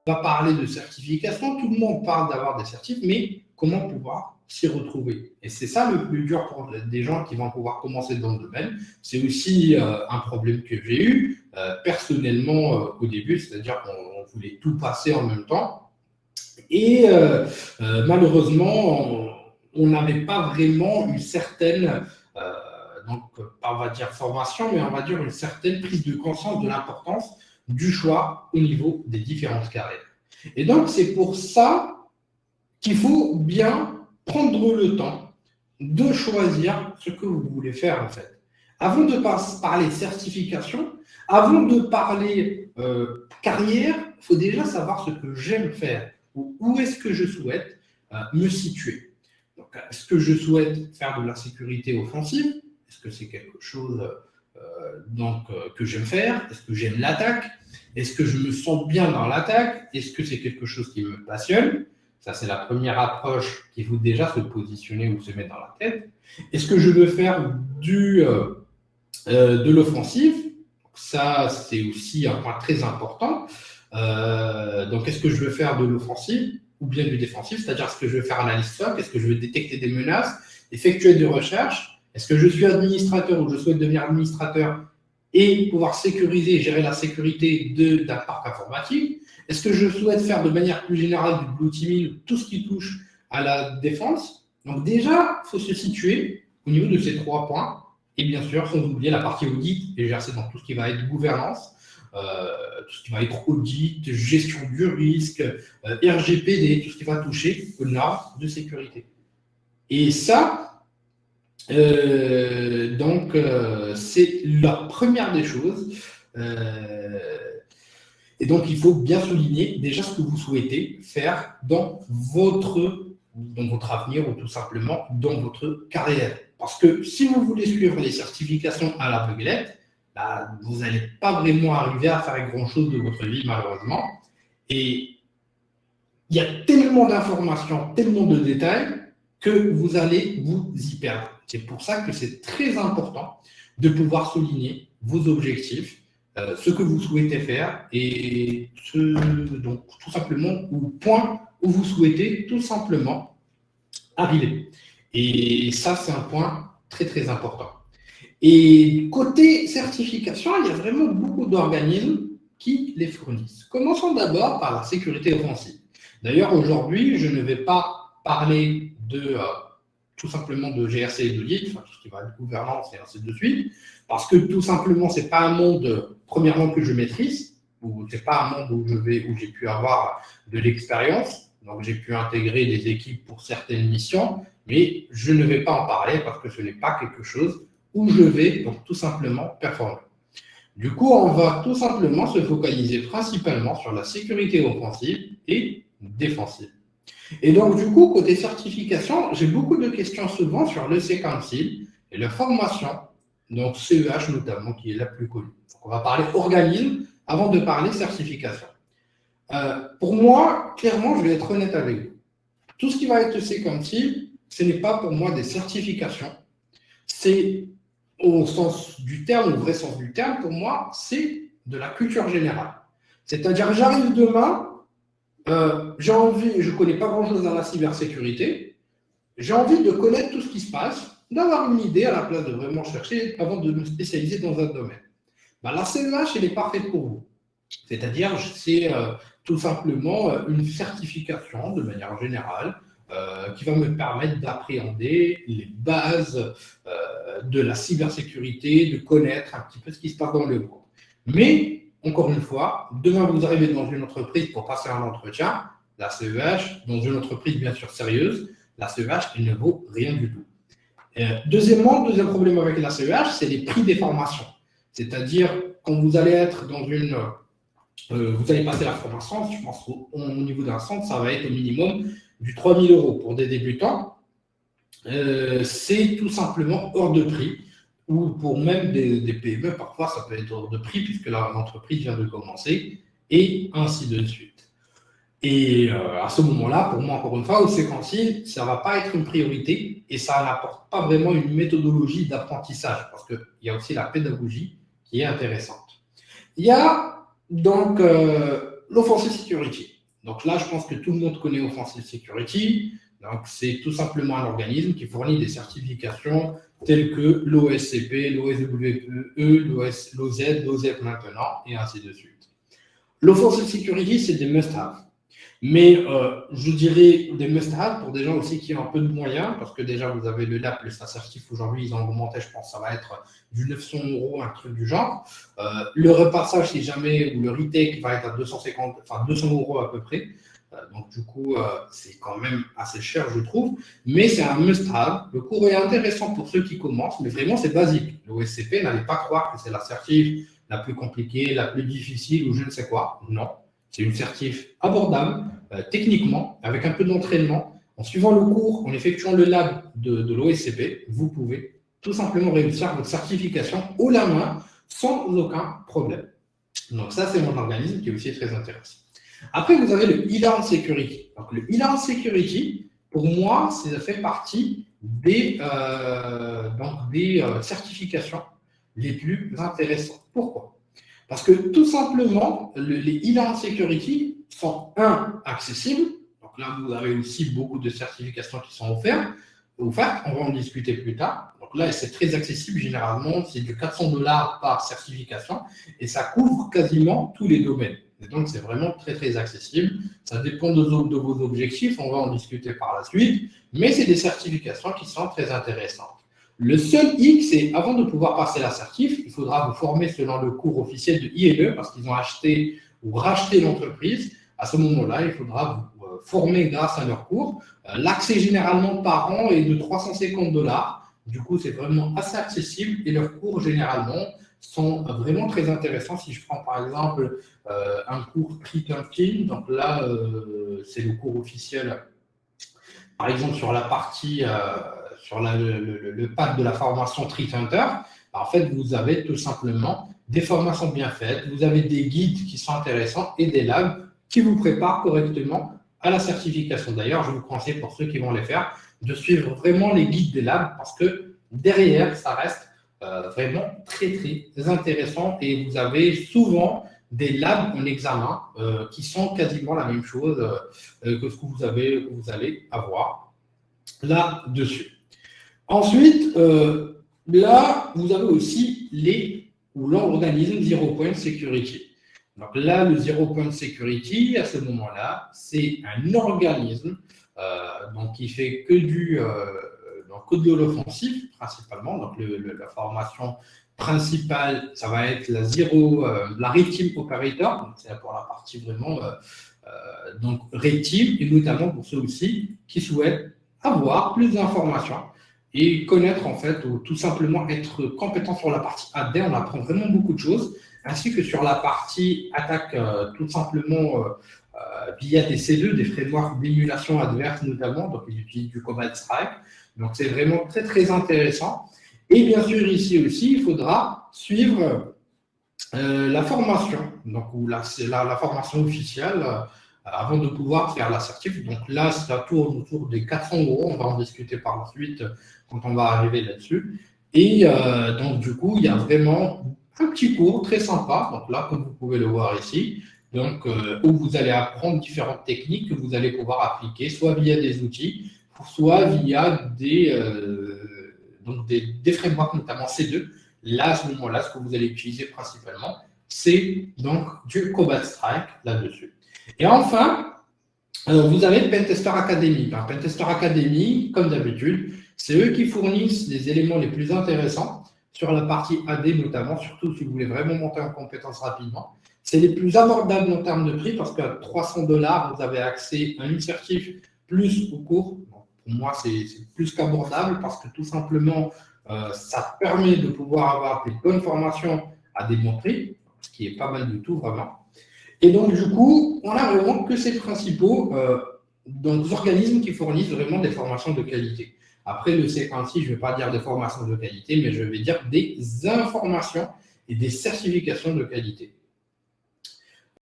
va parler de certification. Tout le monde parle d'avoir des certifs, mais comment pouvoir s'y retrouver? Et c'est ça le plus dur pour des gens qui vont pouvoir commencer dans le domaine. C'est aussi un problème que j'ai eu personnellement au début, c'est-à-dire qu'on voulait tout passer en même temps. Et malheureusement, on n'avait pas vraiment une certaine, donc pas on va dire formation, mais on va dire une certaine prise de conscience de l'importance du choix au niveau des différentes carrières. Et donc c'est pour ça qu'il faut bien prendre le temps de choisir ce que vous voulez faire en fait. Avant de parler certification, avant de parler carrière, il faut déjà savoir ce que j'aime faire, où est-ce que je souhaite me situer. Est-ce que je souhaite faire de la sécurité offensive? Est-ce que c'est quelque chose que j'aime faire? Est-ce que j'aime l'attaque? Est-ce que je me sens bien dans l'attaque? Est-ce que c'est quelque chose qui me passionne? Ça, c'est la première approche qu'il faut déjà se positionner ou se mettre dans la tête. Est-ce que je veux faire de l'offensive? Ça, c'est aussi un point très important. Donc, est-ce que je veux faire de l'offensive ou bien du défensif? C'est-à-dire, est-ce que je veux faire analyse SOC? Est-ce que je veux détecter des menaces, effectuer des recherches? Est-ce que je suis administrateur ou je souhaite devenir administrateur et pouvoir sécuriser et gérer la sécurité d'un parc informatique? Est-ce que je souhaite faire de manière plus générale du blue teaming, tout ce qui touche à la défense? Donc déjà, il faut se situer au niveau de ces 3 points. Et bien sûr, sans oublier la partie audit, exercée dans tout ce qui va être gouvernance, tout ce qui va être audit, gestion du risque, RGPD, tout ce qui va toucher aux normes de sécurité. Et ça, c'est la première des choses. Et donc, il faut bien souligner déjà ce que vous souhaitez faire dans votre avenir ou tout simplement dans votre carrière. Parce que si vous voulez suivre les certifications à l'aveuglette, là, vous n'allez pas vraiment arriver à faire grand-chose de votre vie, malheureusement. Et il y a tellement d'informations, tellement de détails que vous allez vous y perdre. C'est pour ça que c'est très important de pouvoir souligner vos objectifs, ce que vous souhaitez faire et donc tout simplement au point où vous souhaitez tout simplement arriver. Et ça, c'est un point très, très important. Et côté certification, il y a vraiment beaucoup d'organismes qui les fournissent. Commençons d'abord par la sécurité offensive. D'ailleurs, aujourd'hui, je ne vais pas parler tout simplement de GRC et d'audit, enfin, tout ce qui va être gouvernance et ainsi de suite, parce que tout simplement, ce n'est pas un monde, premièrement, que je maîtrise, ou ce n'est pas un monde où j'ai pu avoir de l'expérience, donc j'ai pu intégrer des équipes pour certaines missions, mais je ne vais pas en parler parce que ce n'est pas quelque chose où je vais donc tout simplement performer. Du coup, on va tout simplement se focaliser principalement sur la sécurité offensive et défensive. Et donc, du coup, côté certification, j'ai beaucoup de questions souvent sur le C-Council et la formation, donc CEH notamment, qui est la plus connue. Donc, on va parler organisme avant de parler certification. Pour moi, clairement, je vais être honnête avec vous. Tout ce qui va être C-Council, ce n'est pas pour moi des certifications. C'est au sens du terme, au vrai sens du terme, pour moi, c'est de la culture générale. C'est-à-dire, j'arrive demain, j'ai envie, je ne connais pas grand-chose dans la cybersécurité, j'ai envie de connaître tout ce qui se passe, d'avoir une idée à la place de vraiment chercher avant de me spécialiser dans un domaine. La CEH, elle est parfaite pour vous. C'est-à-dire, c'est tout simplement une certification de manière générale qui va me permettre d'appréhender les bases de la cybersécurité, de connaître un petit peu ce qui se passe dans le monde. Mais, encore une fois, demain vous arrivez dans une entreprise pour passer un entretien, la CEH, dans une entreprise bien sûr sérieuse, la CEH, elle ne vaut rien du tout. Deuxième problème avec la CEH, c'est les prix des formations. C'est-à-dire, quand vous allez être dans vous allez passer la formation, je pense qu'au niveau d'un centre, ça va être au minimum du 3 000 € pour des débutants. C'est tout simplement hors de prix, ou pour même des PME, parfois ça peut être hors de prix puisque l'entreprise vient de commencer, et ainsi de suite. Et à ce moment-là, pour moi, encore une fois, au C-Council, ça ne va pas être une priorité et ça n'apporte pas vraiment une méthodologie d'apprentissage parce qu'il y a aussi la pédagogie qui est intéressante. Il y a donc l'Offensive Security. Donc là, je pense que tout le monde connaît Offensive Security. Donc, c'est tout simplement un organisme qui fournit des certifications telles que l'OSCP, l'OSWE, l'OZ, l'OZEP maintenant, et ainsi de suite. L'Offensive Security, c'est des must-have. Mais je dirais des must-have pour des gens aussi qui ont un peu de moyens, parce que déjà, vous avez le LAP, le certif, aujourd'hui, ils ont augmenté, je pense, ça va être du 900 €, un truc du genre. Le repassage, si jamais, ou le retake va être à 250, enfin 200 € à peu près. Donc, du coup, c'est quand même assez cher, je trouve. Mais c'est un must-have. Le cours est intéressant pour ceux qui commencent, mais vraiment, c'est basique. Le OSCP, n'allez pas croire que c'est la certif la plus compliquée, la plus difficile ou je ne sais quoi. Non. C'est une certif abordable, techniquement, avec un peu d'entraînement. En suivant le cours, en effectuant le lab de l'OSCP, vous pouvez tout simplement réussir votre certification haut la main sans aucun problème. Donc ça, c'est mon organisme qui est aussi très intéressant. Après, vous avez le e-learn security. Donc le e-learn security, pour moi, ça fait partie des certifications les plus intéressantes. Pourquoi? Parce que tout simplement, les e-learn security sont, accessibles. Donc là, vous avez aussi beaucoup de certifications qui sont offertes. On va en discuter plus tard. Donc là, c'est très accessible. Généralement, c'est du 400 $ par certification et ça couvre quasiment tous les domaines. Et donc, c'est vraiment très, très accessible. Ça dépend de vos objectifs. On va en discuter par la suite. Mais c'est des certifications qui sont très intéressantes. Le seul hic, c'est avant de pouvoir passer l'assertif, il faudra vous former selon le cours officiel de ILE parce qu'ils ont acheté ou racheté l'entreprise. À ce moment-là, il faudra vous former grâce à leur cours. L'accès généralement par an est de 350 $. Du coup, c'est vraiment assez accessible et leurs cours généralement sont vraiment très intéressants. Si je prends par exemple un cours Trituntin, donc là, c'est le cours officiel, par exemple sur la partie sur le pad de la formation Treat-Hunter, en fait, vous avez tout simplement des formations bien faites, vous avez des guides qui sont intéressants et des labs qui vous préparent correctement à la certification. D'ailleurs, je vous conseille pour ceux qui vont les faire de suivre vraiment les guides des labs parce que derrière, ça reste vraiment très, très intéressant et vous avez souvent des labs en examen qui sont quasiment la même chose que ce que vous allez avoir là-dessus. Ensuite, là, vous avez aussi l'organisme Zero Point Security. Donc là, le Zero Point Security, à ce moment-là, c'est un organisme donc qui fait que de l'offensif principalement. Donc la formation principale, ça va être la Red Team Operator. Donc c'est pour la partie vraiment donc Red Team et notamment pour ceux aussi qui souhaitent avoir plus d'informations et connaître en fait, ou tout simplement être compétent sur la partie AD, on apprend vraiment beaucoup de choses, ainsi que sur la partie attaque, tout simplement via des C2, des frameworks d'émulation adverse notamment, donc ils utilisent du Combat Strike, donc c'est vraiment très très intéressant. Et bien sûr ici aussi, il faudra suivre la formation, donc c'est la formation officielle, avant de pouvoir faire l'assertif. Donc là, ça tourne autour des 400 €. On va en discuter par la suite quand on va arriver là-dessus. Et donc, du coup, il y a vraiment un petit cours très sympa. Donc là, comme vous pouvez le voir ici, donc, où vous allez apprendre différentes techniques que vous allez pouvoir appliquer, soit via des outils, soit via des frameworks, notamment C2. Là, à ce moment-là, ce que vous allez utiliser principalement, c'est donc du Combat Strike là-dessus. Et enfin, vous avez Pentester Academy. Pentester Academy, comme d'habitude, c'est eux qui fournissent les éléments les plus intéressants sur la partie AD notamment, surtout si vous voulez vraiment monter en compétence rapidement. C'est les plus abordables en termes de prix parce qu'à 300 $, vous avez accès à une certif plus au cours. Bon, pour moi, c'est plus qu'abordable parce que tout simplement, ça permet de pouvoir avoir des bonnes formations à des bons prix, ce qui est pas mal du tout vraiment. Et donc, du coup, on n'a vraiment que ces principaux organismes qui fournissent vraiment des formations de qualité. Après, le C26, je ne vais pas dire des formations de qualité, mais je vais dire des informations et des certifications de qualité.